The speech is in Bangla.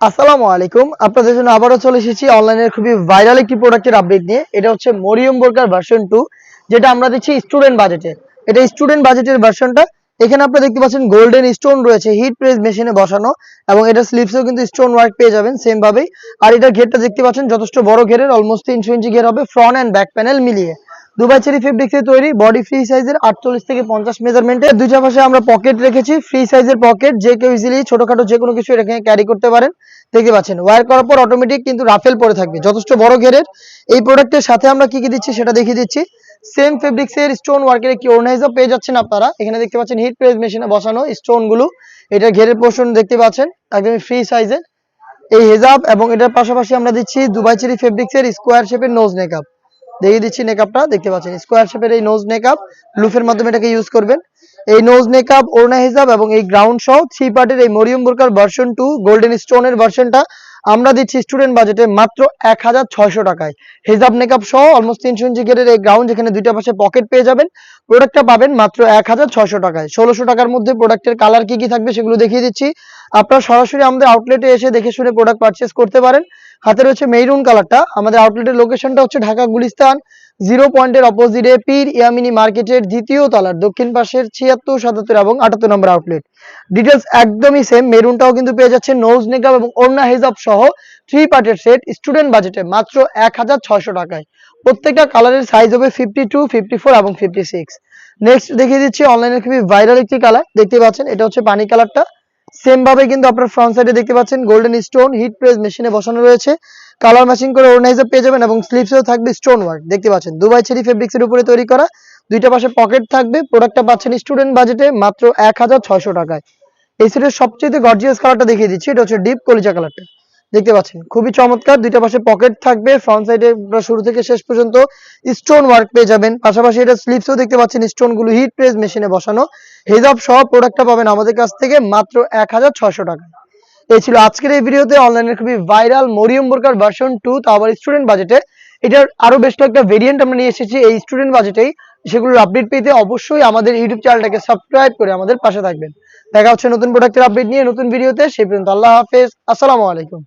আসসালামু আলাইকুম। আপনাদের জন্য আবারও চলে এসেছি অনলাইনের খুবই ভাইরাল একটি প্রোডাক্টের আপডেট নিয়ে। এটা হচ্ছে মরিয়ম বোরকার ভার্সন 2, যেটা আমরা দিচ্ছি স্টুডেন্ট বাজেটে। এটা স্টুডেন্ট বাজেটের ভার্সনটা। এখানে আপনারা দেখতে পাচ্ছেন গোল্ডেন স্টোন রয়েছে হিট প্রেস মেশিনে বসানো, এবং এটা স্লিভসেও কিন্তু স্টোন ওয়ার্ক পেয়ে যাবেন সেম ভাবেই। আর এটার ঘেরটা দেখতে পাচ্ছেন যথেষ্ট বড় ঘেরের, অলমোস্ট 300 ইঞ্চি ঘের হবে ফ্রন্ট অ্যান্ড ব্যাক প্যানেল মিলিয়ে। দুবাই চেরি ফেব্রিক্সে তৈরি, বডি ফ্রি সাইজের 48 থেকে 50 মেজারমেন্টের। দুইটা পাশে আমরা পকেট রেখেছি, ফ্রি সাইজের পকেট, যে কেউ ইজিলি ছোটখাটো যে কোনো কিছু এখানে ক্যারি করতে পারেন। দেখতে পাচ্ছেন ওয়্যার করার পর অটোমেটিক কিন্তু রাফেল পরে থাকবে, যথেষ্ট বড় ঘেরের। এই প্রোডাক্টের সাথে আমরা কি কি দিচ্ছি সেটা দেখিয়ে দিচ্ছি। সেম ফেব্রিক্সের স্টোন ওয়ার্কের একটি ওড়নাইজও পেয়ে যাচ্ছেন আপনারা। এখানে দেখতে পাচ্ছেন হিট প্রেস মেশিনে বসানো স্টোন গুলো। এটার ঘেরের পোর্শন দেখতে পাচ্ছেন একদমই ফ্রি সাইজের এই হেজাব, এবং এটার পাশাপাশি আমরা দিচ্ছি দুবাই চেরি ফেব্রিক্সের স্কোয়ার শেপের নোজ নেকআপ। দেখিয়ে দিচ্ছি নেকআপটা, দেখতে পাচ্ছেন স্কোয়ার শেপের এই নোজ নেকআপ, লুফের মাধ্যমে এটাকে ইউজ করবেন। এই নোজ নেকআপ, ওড়না হিজাব এবং এই গ্রাউন্ড সহ 3 পার্টের এই মরিয়ম বোরকার ভার্সন 2 গোল্ডেন স্টোনের ভার্সনটা আমরা দিচ্ছি স্টুডেন্ট বাজেটে মাত্র 1600 টাকায়। হিজাব নেকআপ সহ অলমোস্ট 300 ইঞ্চি ঘেরের এই গ্রাউন্ড, যেখানে দুইটা পাশে পকেট পেয়ে যাবেন। প্রোডাক্টটা পাবেন মাত্র 1600 টাকায়। 1600 টাকার মধ্যে প্রোডাক্টের কালার কি কি থাকবে সেগুলো দেখিয়ে দিচ্ছি। আপনারা সরাসরি আমাদের আউটলেটে এসে দেখে শুনে প্রোডাক্ট পারচেস করতে পারেন। হাতে রয়েছে মেরুন কালারটা। আমাদের আউটলেটের লোকেশনটা হচ্ছে ঢাকা গুলিস্তান 0 পয়েন্টের অপোজিটে পীর ইয়ামিনী মার্কেটের দ্বিতীয় তলার দক্ষিণ পাশের 76, 77 এবং 78 নম্বর আউটলেট। ডিটেলস একদমই সেম। মেরুনটাও কিন্তু পেয়ে যাচ্ছে নোজ নেকআপ এবং ওড়না হিজাব সহ 3 পার্টের সেট স্টুডেন্ট বাজেটে মাত্র 1600 টাকায়। প্রত্যেকটা কালারের সাইজ হবে 52, 54 এবং 56। নেক্সট দেখিয়ে দিচ্ছি অনলাইনে খুবই ভাইরাল একটি কালার, দেখতে পাচ্ছেন এটা হচ্ছে পানি কালারটা। সেম ভাবে কিন্তু আপনার ফ্রন্ট সাইডে দেখতে পাচ্ছেন গোল্ডেন স্টোন হিট প্রেস মেশিনে বসানো রয়েছে। কালার ম্যাচিং করে ওড়না হিজাব পেয়ে যাবেন, এবং স্লিভসেও থাকবে স্টোন ওয়ার্ক। দেখতে পাচ্ছেন দুবাই চেরি ফেব্রিক্সের উপরে তৈরি করা, দুইটা পাশে পকেট থাকবে। প্রোডাক্টটা পাচ্ছেন স্টুডেন্ট বাজেটে মাত্র 1600 টাকায়। এই সেটের সবচেয়ে গর্জিয়াস কালারটা দেখিয়ে দিচ্ছি, এটা হচ্ছে ডিপ কলিজা কালারটা। দেখতে পাচ্ছেন খুবই চমৎকার, দুইটা পাশে পকেট থাকবে। ফ্রন্ট সাইডে শুরু থেকে শেষ পর্যন্ত স্টোন ওয়ার্ক পেয়ে যাবেন। পাশাপাশি এটা স্লিভসেও দেখতে পাচ্ছেন স্টোন গুলো হিট প্রেস মেশিনে বসানো। হিজাব সহ প্রোডাক্টটা পাবেন আমাদের কাছ থেকে মাত্র 1600 টাকায়। এই ছিল আজকের এই ভিডিওতে অনলাইনের খুবই ভাইরাল মরিয়ম বোরকার ভার্সন 2, তা আবার স্টুডেন্ট বাজেটে। এটার আরো বেশ কয়েকটা ভেরিয়েন্ট আমরা নিয়ে এসেছি এই স্টুডেন্ট বাজেটেই। সেগুলোর আপডেট পেতে অবশ্যই আমাদের ইউটিউব চ্যানেলটাকে সাবস্ক্রাইব করে আমাদের পাশে থাকবেন। দেখা হচ্ছে নতুন প্রোডাক্টের আপডেট নিয়ে নতুন ভিডিওতে। সেই পর্যন্ত আল্লাহ হাফেজ, আসসালামু আলাইকুম।